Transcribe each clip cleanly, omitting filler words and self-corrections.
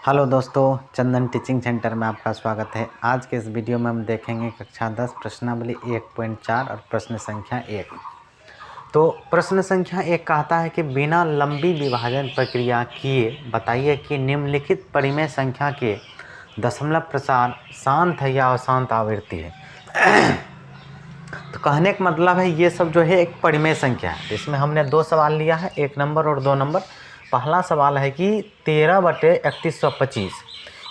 Hello दोस्तों, चंदन teaching centre में आपका स्वागत है। आज के इस वीडियो में हम देखेंगे कक्षा 10 प्रश्नावली 1.4 और प्रश्न संख्या 1। तो प्रश्न संख्या 1 कहता है कि बिना लंबी विभाजन प्रक्रिया किए बताइए कि निम्नलिखित परिमेय संख्या के दशमलव प्रसार शांत है या अशांत आवृत्ति है। तो कहने का मतलब है ये सब जो है एक परिमेय संख्या है। इसमें हमने दो सवाल लिया है, 1 नंबर और 2 नंबर। पहला सवाल है कि 13/3125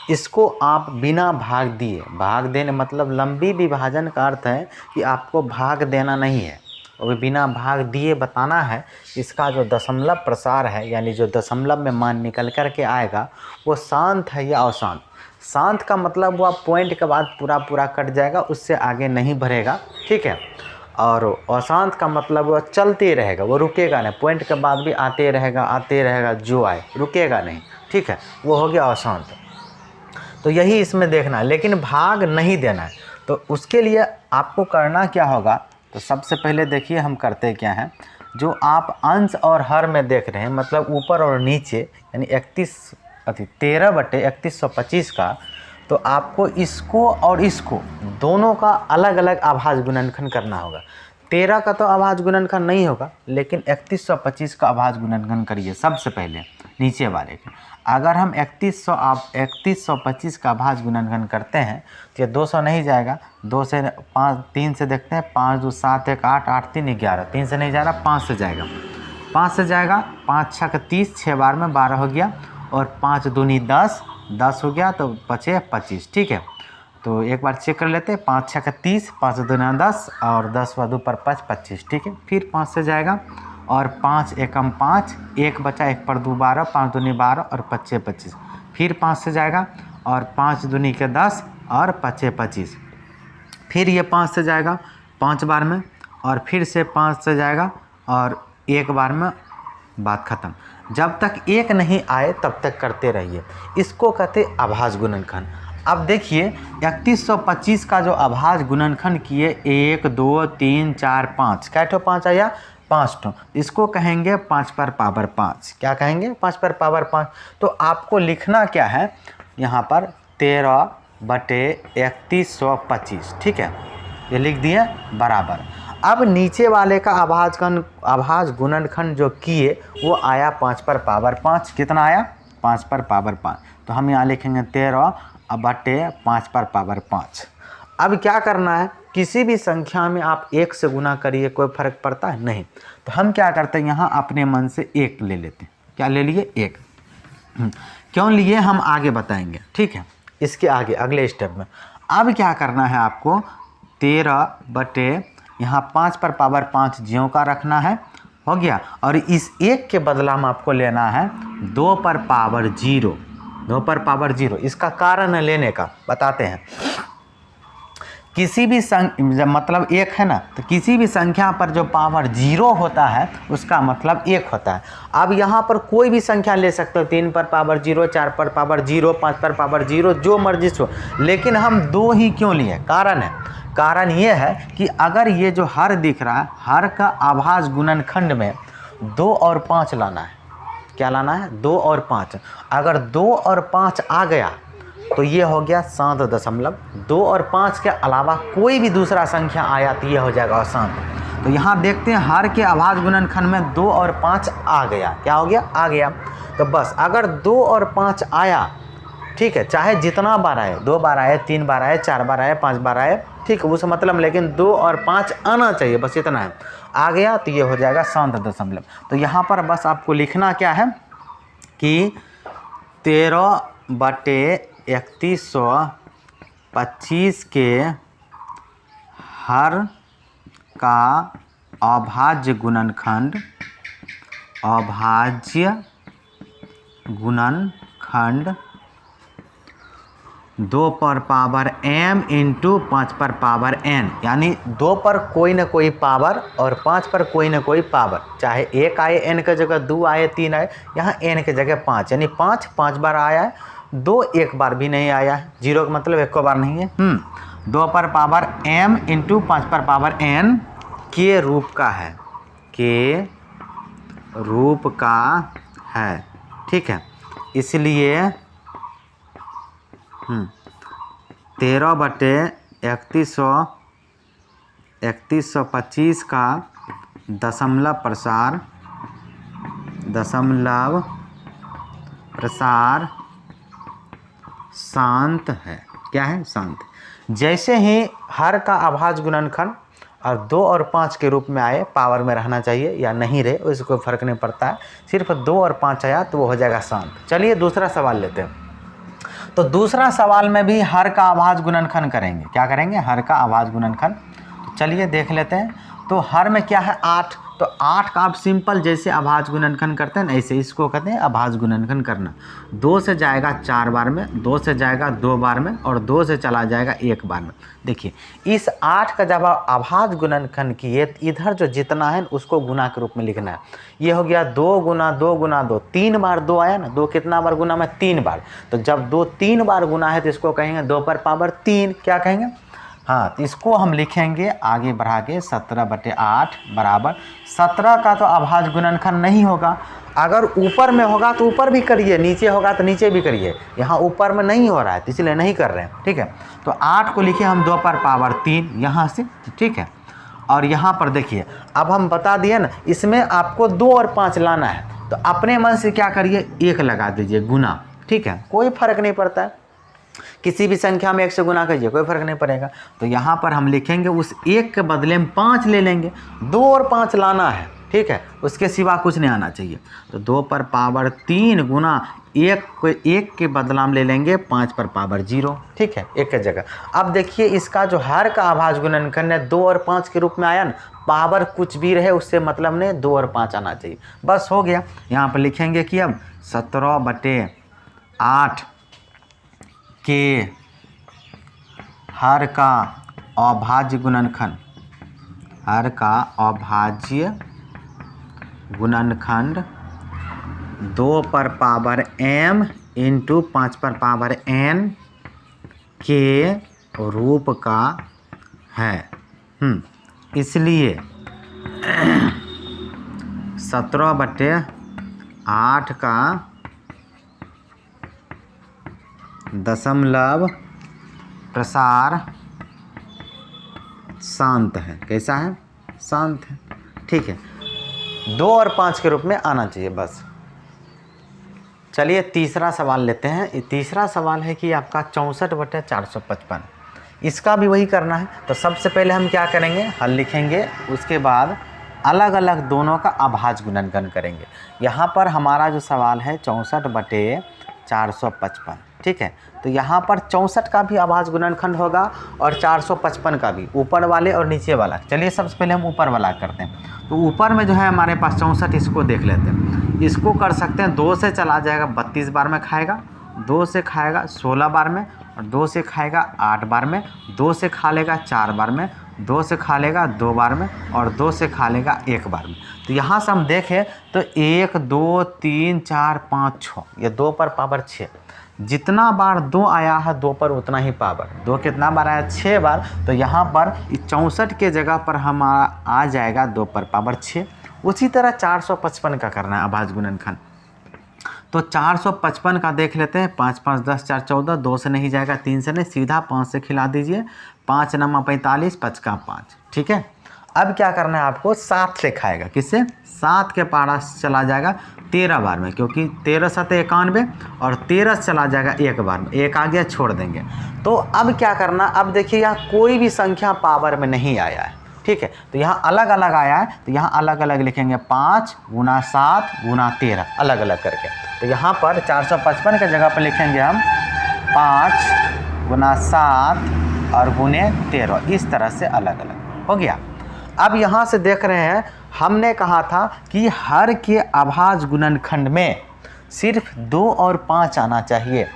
इसको आप बिना भाग दिए, भाग देने मतलब लंबी विभाजन का अर्थ है कि आपको भाग देना नहीं है, वो बिना भाग दिए बताना है इसका जो दशमलव प्रसार है, यानी जो दशमलव में मान निकल कर के आएगा वो शांत है या अशांत। शांत का मतलब वो पॉइंट के बाद पूरा कट जाएगा, उससे आगे नहीं बढ़ेगा, ठीक है। और अशांत का मतलब वो चलते रहेगा, वो रुकेगा नहीं, पॉइंट के बाद भी आते रहेगा जो आए, रुकेगा नहीं, ठीक है, वो हो गया अशांत। तो यही इसमें देखना है, लेकिन भाग नहीं देना है। तो उसके लिए आपको करना क्या होगा, तो सबसे पहले देखिए हम करते क्या हैं। जो आप अंश और हर में देख रहे हैं, मतलब ऊपर और नीचे, यानी 13/3125 का, तो आपको इसको और इसको दोनों का अलग अलग अभाज्य गुणनखंड करना होगा। 13 का तो अभाज्य गुणनखंड नहीं होगा, लेकिन 3125 का अभाज्य गुणनखंड करिए सबसे पहले नीचे वाले के। अगर हम 3125 का अभाज्य गुणनखंड करते हैं तो ये 200 नहीं जाएगा, 2 से 5, 3 से देखते हैं, 5 2 7 1 8 8 3 11, 3 से नहीं जा रहा, 5 से जाएगा, 5 से जाएगा, 5 6 30, 6 बार में 12 हो गया, और 5 दूनी 10, 10 हो गया, तो बचे 25, ठीक है। तो एक बार चेक कर लेते हैं, 5 6 30, 5 दूना 10, और 10 व 2 पर 5 25, ठीक है। फिर 5 से जाएगा, और 5 एकम 5, 1 बचा, 1 पर 2 12, 5 दूनी 12 और 5 25। फिर 5 से जाएगा, और 5 दूनी के 10 और 5 25। फिर ये 5 से जाएगा 5 बार में, और फिर से 5 से जाएगा और 1 बार में, बात खत्म। जब तक 1 नहीं आए तब तक करते रहिए, इसको कहते अभाज्य गुणनखंड। अब देखिए 3125 का जो अभाज्य गुणनखंड किए, 1 2 3 4 5, क्या ठो 5 आया, 5 ठो, इसको कहेंगे 5 पर पावर 5। क्या कहेंगे, 5 पर पावर 5। तो आपको लिखना क्या है यहाँ पर, 13/3125, ठीक है, ये लिख दिए बराबर। अब नीचे वाले का अभाज्य गुणनखंड जो किए वो आया 5 पर पावर 5। कितना आया, 5 पर पावर 5। तो हम यहाँ लिखेंगे 13/5 पर पावर 5। अब क्या करना है, किसी भी संख्या में आप 1 से गुना करिए, कोई फर्क पड़ता है नहीं। तो हम क्या करते हैं, यहाँ अपने मन से 1 ले लेते हैं। क्या ले लिए, 1। क्यों लिए हम आगे बताएंगे, ठीक है, इसके आगे अगले स्टेप में। अब क्या करना है आपको, 13 यहाँ 5 पर पावर 5 ज्यों का रखना है, हो गया। और इस 1 के बदला में आपको लेना है 2 पर पावर 0, 2 पर पावर 0। इसका कारण है लेने का, बताते हैं। किसी भी मतलब 1 है ना, तो किसी भी संख्या पर जो पावर 0 होता है उसका मतलब 1 होता है। अब यहाँ पर कोई भी संख्या ले सकते हो, 3 पर पावर 0, 4 पर पावर 0, 5 पर पावर 0, जो मर्जी हो, लेकिन हम 2 ही क्यों लिए, कारण है। कारण ये है कि अगर ये जो हर दिख रहा है, हर का अभाज्य गुणनखंड में 2 और 5 लाना है। क्या लाना है, 2 और 5। अगर 2 और 5 आ गया तो ये हो गया शांत दशमलव। 2 और 5 के अलावा कोई भी दूसरा संख्या आया तो ये हो जाएगा अशांत। तो यहाँ देखते हैं हर के अभाज्य गुणनखंड में 2 और 5 आ गया। क्या हो गया, आ गया। तो बस अगर 2 और 5 आया, ठीक है, चाहे जितना बार आए, 2 बार आए, 3 बार आए, 4 बार आए, 5 बार आए, ठीक है, उस मतलब, लेकिन 2 और 5 आना चाहिए, बस इतना है। आ गया तो ये हो जाएगा शांत दशमलव। तो यहाँ पर बस आपको लिखना क्या है कि 13/3125 के हर का अभाज्य गुणनखंड 2 पर पावर m इंटू 5 पर पावर n, यानी 2 पर कोई ना कोई पावर और 5 पर कोई ना कोई पावर, चाहे 1 आए n की जगह, 2 आए, 3 आए, यहाँ n की जगह 5, यानी 5 बार आया है, 2 एक बार भी नहीं आया है, 0 का मतलब 1 बार नहीं है। 2 पर पावर m इंटू 5 पर पावर n के रूप का है, के रूप का है, ठीक है। इसलिए 13/3125 का दशमलव प्रसार शांत है। क्या है? शांत। जैसे ही हर का अभाज्य गुणनखंड और 2 और 5 के रूप में आए, पावर में रहना चाहिए या नहीं रहे, उससे कोई फर्क नहीं पड़ता है, सिर्फ 2 और 5 आया तो वो हो जाएगा शांत। चलिए दूसरा सवाल लेते हैं। तो दूसरा सवाल में भी हर का अभाज्य गुणनखंड करेंगे। क्या करेंगे? हर का अभाज्य गुणनखंड। तो चलिए देख लेते हैं। तो हर में क्या है? 8। तो 8 का आप सिंपल जैसे अभाज्य गुणनखंड करते हैं ना, ऐसे इसको कहते हैं अभाज्य गुणनखंड करना। 2 से जाएगा 4 बार में, 2 से जाएगा 2 बार में और 2 से चला जाएगा 1 बार में। देखिए इस 8 का जब आप अभाज्य गुणनखंड किए, इधर जो जितना है उसको गुना के रूप में लिखना है। ये हो गया 2 गुना 2 गुना 2, 3 बार 2 आया ना। 2 कितना बार गुना में? 3 बार। तो जब 2 3 बार गुना है तो इसको कहेंगे 2 पर पावर 3। क्या कहेंगे? हाँ, तो इसको हम लिखेंगे आगे बढ़ा के 17/8 बराबर 17 का तो अभाज्य गुणनखंड नहीं होगा। अगर ऊपर में होगा तो ऊपर भी करिए, नीचे होगा तो नीचे भी करिए। यहाँ ऊपर में नहीं हो रहा है तो इसलिए नहीं कर रहे हैं। ठीक है, तो 8 को लिखिए हम 2 पर पावर 3 यहाँ से। ठीक है, और यहाँ पर देखिए अब हम बता दिए ना, इसमें आपको 2 और 5 लाना है तो अपने मन से क्या करिए? 1 लगा दीजिए गुना। ठीक है, कोई फर्क नहीं पड़ता है, किसी भी संख्या में 1 से गुना कीजिए, कोई फर्क नहीं पड़ेगा। तो यहाँ पर हम लिखेंगे उस 1 के बदले में 5 ले लेंगे। 2 और 5 लाना है। ठीक है, उसके सिवा कुछ नहीं आना चाहिए। तो 2 पर पावर 3 गुना 1 के बदला में ले लेंगे 5 पर पावर 0। ठीक है, 1 की जगह। अब देखिए इसका जो हर का अभाज्य गुणनखंड है 2 और 5 के रूप में आया ना, पावर कुछ भी रहे उससे मतलब नहीं, 2 और 5 आना चाहिए, बस हो गया। यहाँ पर लिखेंगे कि अब 17/8 के हर का अभाज्य गुणनखंड, हर का अभाज्य गुणनखंड 2 पर पावर m इंटू 5 पर पावर n के रूप का है। इसलिए 17/8 का दशमलव प्रसार शांत है। कैसा है? शांत है। ठीक है, 2 और 5 के रूप में आना चाहिए बस। चलिए तीसरा सवाल लेते हैं। तीसरा सवाल है कि आपका 64/455। इसका भी वही करना है। तो सबसे पहले हम क्या करेंगे? हल लिखेंगे, उसके बाद अलग अलग दोनों का अभाज्य गुणनखंड करेंगे। यहाँ पर हमारा जो सवाल है 64/455। ठीक है, तो यहाँ पर 64 का भी अभाज्य गुणनखंड होगा और 455 का भी, ऊपर वाले और नीचे वाला। चलिए सबसे पहले हम ऊपर वाला करते हैं। तो ऊपर में जो है हमारे पास 64, इसको देख लेते हैं। इसको कर सकते हैं 2 से चला जाएगा 32 बार में खाएगा, 2 से खाएगा 16 बार में, और 2 से खाएगा 8 बार में, 2 से खा लेगा 4 बार में, 2 से खा लेगा 2 बार में और 2 से खा लेगा 1 बार में। तो यहाँ से हम देखें तो 1 2 3 4 5 6, ये 2 पर पावर 6। जितना बार 2 आया है 2 पर उतना ही पावर। 2 कितना बार आया? 6 बार। तो यहाँ पर 64 के जगह पर हमारा आ जाएगा 2 पर पावर 6। उसी तरह 455 का करना है अभाज्य गुणनखंड। तो 455 का देख लेते हैं। 5 5 10 4 14, 2 से नहीं जाएगा, 3 से नहीं, सीधा 5 से खिला दीजिए। 5 9 45, 5 का 5। ठीक है, अब क्या करना है आपको? 7 से खाएगा। किससे? 7 के पास चला जाएगा 13 बार में, क्योंकि 13 7 91 और 13 चला जाएगा 1 बार में। 1 आ गया, छोड़ देंगे। तो अब क्या करना? अब देखिए यहाँ कोई भी संख्या पावर में नहीं आया है। ठीक है, तो यहाँ अलग अलग आया है, तो यहाँ अलग अलग लिखेंगे 5 गुना 7 गुना 13, अलग अलग करके। तो यहाँ पर 455 के जगह पर लिखेंगे हम 5 गुना 7 और गुने 13, इस तरह से अलग अलग हो गया। अब यहाँ से देख रहे हैं, हमने कहा था कि हर के अभाज्य गुणनखंड में सिर्फ 2 और 5 आना चाहिए।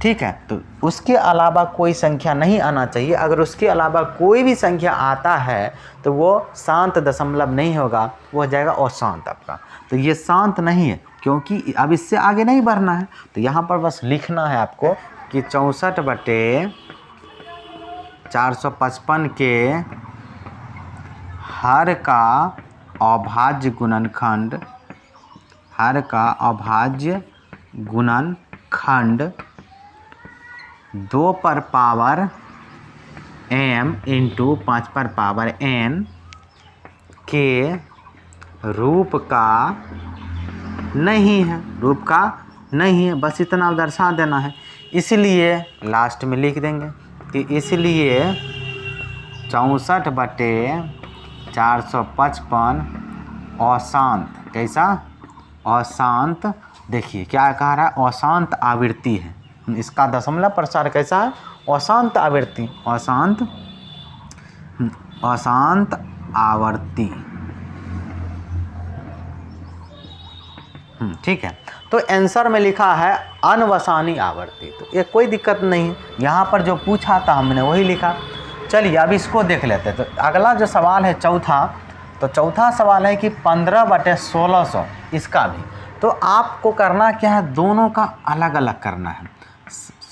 ठीक है, तो उसके अलावा कोई संख्या नहीं आना चाहिए। अगर उसके अलावा कोई भी संख्या आता है तो वो शांत दशमलव नहीं होगा, वो हो जाएगा अशांत आपका। तो ये शांत नहीं है, क्योंकि अब इससे आगे नहीं बढ़ना है। तो यहाँ पर बस लिखना है आपको कि 64/455 के हर का अभाज्य गुणनखंड, हर का अभाज्य गुणनखंड 2 पर पावर m इंटू 5 पर पावर n के रूप का नहीं है, रूप का नहीं है, बस इतना दर्शा देना है। इसलिए लास्ट में लिख देंगे कि इसलिए 64/455 अशांत, कैसा अशांत, देखिए क्या कह रहा है, अशांत आवृत्ति है। इसका दशमलव प्रसार कैसा है, अशांत आवृत्ति, अशांत आवृत्ति। ठीक है। तो आंसर में लिखा है अनवसानी आवर्ती, तो ये कोई दिक्कत नहीं है, यहाँ पर जो पूछा था हमने वही लिखा। चलिए अब इसको देख लेते हैं। तो अगला जो सवाल है चौथा, तो चौथा सवाल है कि 15/1600 इसका भी, तो आपको करना क्या है, दोनों का अलग अलग करना है।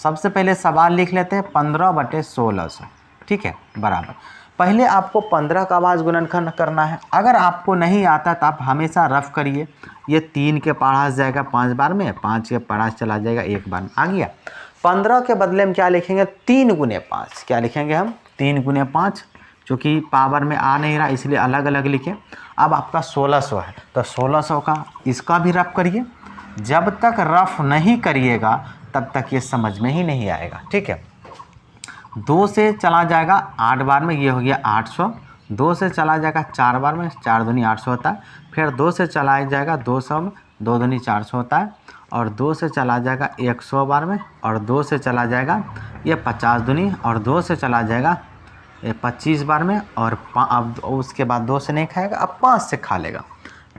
सबसे पहले सवाल लिख लेते हैं 15/1600, ठीक है, बराबर। पहले आपको 15 का आवाज़ गुणनखंड करना है। अगर आपको नहीं आता तो आप हमेशा रफ करिए, ये 3 के पास जाएगा 5 बार में, 5 के पास चला जाएगा 1 बार में, आ गया। 15 के बदले में क्या लिखेंगे, 3 × 5, क्या लिखेंगे हम, 3 × 5, चूँकि पावर में आ नहीं रहा इसलिए अलग अलग लिखे। अब आपका 1600 है, तो 1600 का इसका भी रफ करिए। जब तक रफ नहीं करिएगा तब तक ये समझ में ही नहीं आएगा, ठीक है। 2 से चला जाएगा 8 बार में, ये हो गया 800। 2 से चला जाएगा 4 बार में, 4 दूनी 800 होता है। फिर 2 से चला जाएगा 200 में, 2 दूनी 400 होता है। और 2 से चला जाएगा 100 बार में, और 2 से चला जाएगा ये 50 दूनी, और 2 से चला जाएगा ये 25 बार में। और अब उसके बाद 2 से नहीं खाएगा, अब 5 से खा लेगा।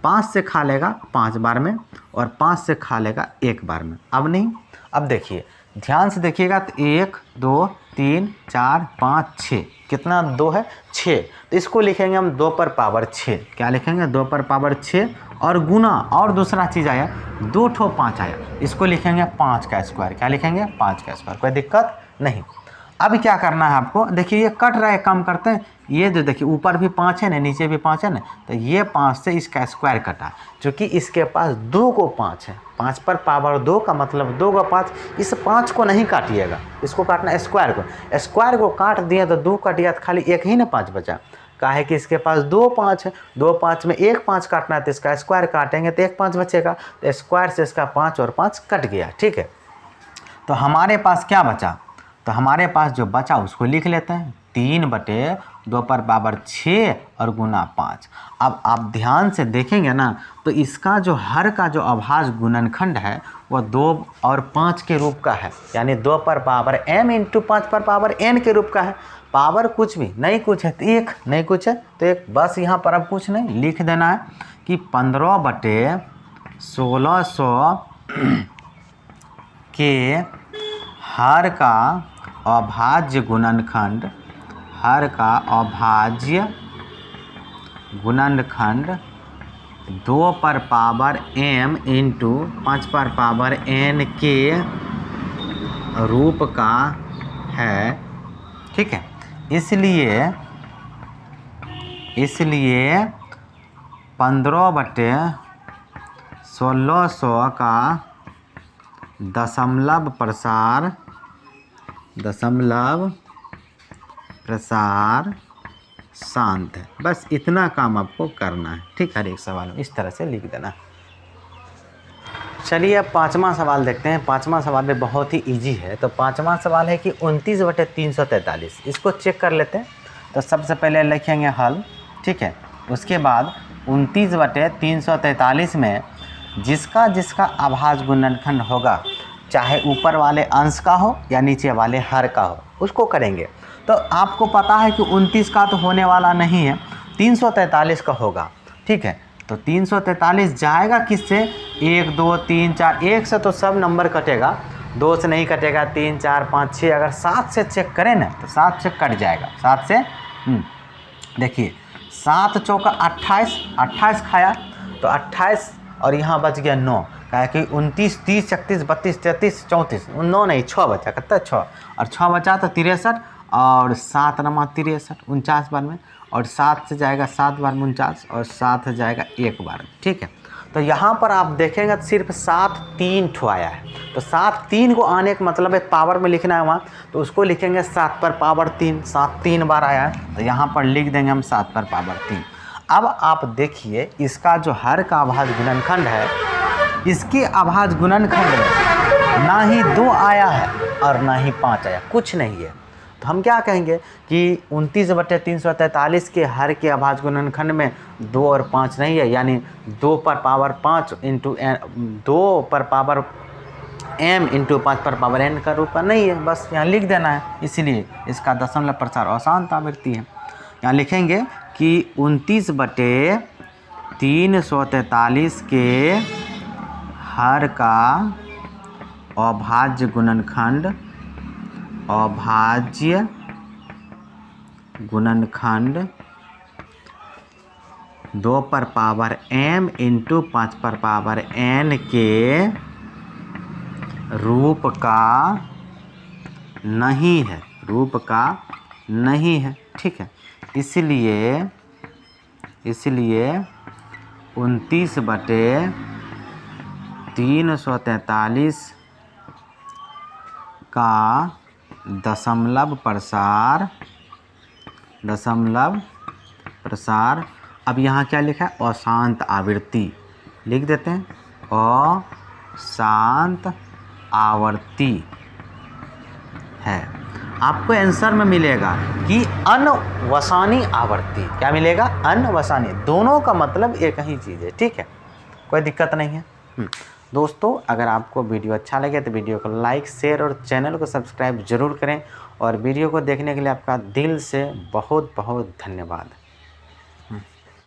5 से खा लेगा 5 बार में, और 5 से खा लेगा 1 बार में। अब नहीं, अब देखिए ध्यान से देखिएगा, तो 1 2 3 4 5 6, कितना 2 है, 6। तो इसको लिखेंगे हम 2 पर पावर 6, क्या लिखेंगे, 2 पर पावर 6, और गुना, और दूसरा चीज़ आया 2 ठो 5 आया, इसको लिखेंगे 5 का स्क्वायर, क्या लिखेंगे, 5 का स्क्वायर, कोई दिक्कत नहीं। अब क्या करना है आपको, देखिए ये कट रहा है, काम करते हैं, ये जो देखिए ऊपर भी 5 है ना, नीचे भी 5 है ना, तो ये 5 से इसका स्क्वायर कटा, क्योंकि इसके पास 2 को 5 है, 5 पर पावर 2 का मतलब 2 को 5, इस 5 को नहीं काटिएगा, इसको काटना स्क्वायर को, स्क्वायर को काट दिए तो 2 कट गया, तो खाली एक ही ना 5 बचा। काहे कि इसके पास 2 5 है, 2 5 में 1 5 काटना है, तो इसका स्क्वायर काटेंगे तो 1 5 बचेगा, तो स्क्वायर से इसका 5 और 5 कट गया, ठीक है। तो हमारे पास क्या बचा, तो हमारे पास जो बचा उसको लिख लेते हैं, 3/2 पर पावर 6 और गुना 5। अब आप ध्यान से देखेंगे ना, तो इसका जो हर का जो अभाज्य गुणनखंड है वह 2 और 5 के रूप का है, यानी 2 पर पावर m इंटू 5 पर पावर n के रूप का है। पावर कुछ भी नहीं, कुछ है तो 1, नहीं कुछ है तो 1, बस यहाँ पर अब कुछ नहीं लिख देना है कि 15/1600 के हर का अभाज्य गुणनखंड, हर का अभाज्य गुणनखंड 2 पर पावर m इंटू 5 पर पावर n के रूप का है, ठीक है। इसलिए 15/1600 का दशमलव प्रसार शांत है। बस इतना काम आपको करना है, ठीक है। हर एक सवाल में इस तरह से लिख देना। चलिए अब 5वां सवाल देखते हैं। 5वां सवाल भी बहुत ही इजी है। तो 5वां सवाल है कि 29/343, इसको चेक कर लेते हैं। तो सबसे पहले लिखेंगे हल, ठीक है। उसके बाद 29/343 में जिसका जिसका अभाज्य गुणनखंड होगा, चाहे ऊपर वाले अंश का हो या नीचे वाले हर का हो, उसको करेंगे। तो आपको पता है कि 29 का तो होने वाला नहीं है, 343 का होगा, ठीक है। तो 343 जाएगा किससे, 1 2 3 4, 1 से तो सब नंबर कटेगा, 2 से नहीं कटेगा, 3 4 5 6, अगर 7 से चेक करें ना तो 7 से कट जाएगा, 7 से। देखिए 7 चौका 28, 28 खाया तो 28, और यहाँ बच गया 9, क्या कि 29 30 31 32 33 34, 9 नहीं 6 बचा, कितना 6, और 6 बचा तो 63, और 7 नमा 63, 49 बार में, और 7 से जाएगा 7 बार में 49, और 7 से जाएगा 1 बार में, ठीक है। तो यहाँ पर आप देखेंगे सिर्फ 7 3 ठो आया है। तो 7 3 को आने का मतलब है पावर में लिखना है वहाँ, तो उसको लिखेंगे 7 पर पावर 3, 7 3 बार आया है, तो यहाँ पर लिख देंगे हम 7 पर पावर 3। अब आप देखिए इसका जो हर का अभाज्य गुणनखंड है, इसके अभाज्य गुणनखंड में ना ही 2 आया है और ना ही 5 आया, कुछ नहीं है। तो हम क्या कहेंगे कि 29/343 के हर के अभाज्य गुणनखंड में 2 और 5 नहीं है, यानी 2 पर पावर 5 इंटू 2 पर पावर m इंटू 5 पर पावर n का रूप नहीं है, बस यहाँ लिख देना है। इसीलिए इसका दशमलव प्रसार अशांत आवृत्ति है। यहाँ लिखेंगे कि 29/343 के हर का अभाज्य गुणनखंड 2 पर पावर m इंटू 5 पर पावर n के रूप का नहीं है, रूप का नहीं है, ठीक है। इसलिए 29/343 का दशमलव प्रसार अब यहाँ क्या लिखा है, अशांत आवृत्ति लिख देते हैं, अशांत आवृत्ति है। आपको आंसर में मिलेगा कि अनवसानी आवृत्ति। क्या मिलेगा? अनवसानी। दोनों का मतलब एक ही चीज़ है, ठीक है, कोई दिक्कत नहीं है। दोस्तों, अगर आपको वीडियो अच्छा लगे तो वीडियो को लाइक, शेयर और चैनल को सब्सक्राइब जरूर करें। और वीडियो को देखने के लिए आपका दिल से बहुत बहुत धन्यवाद।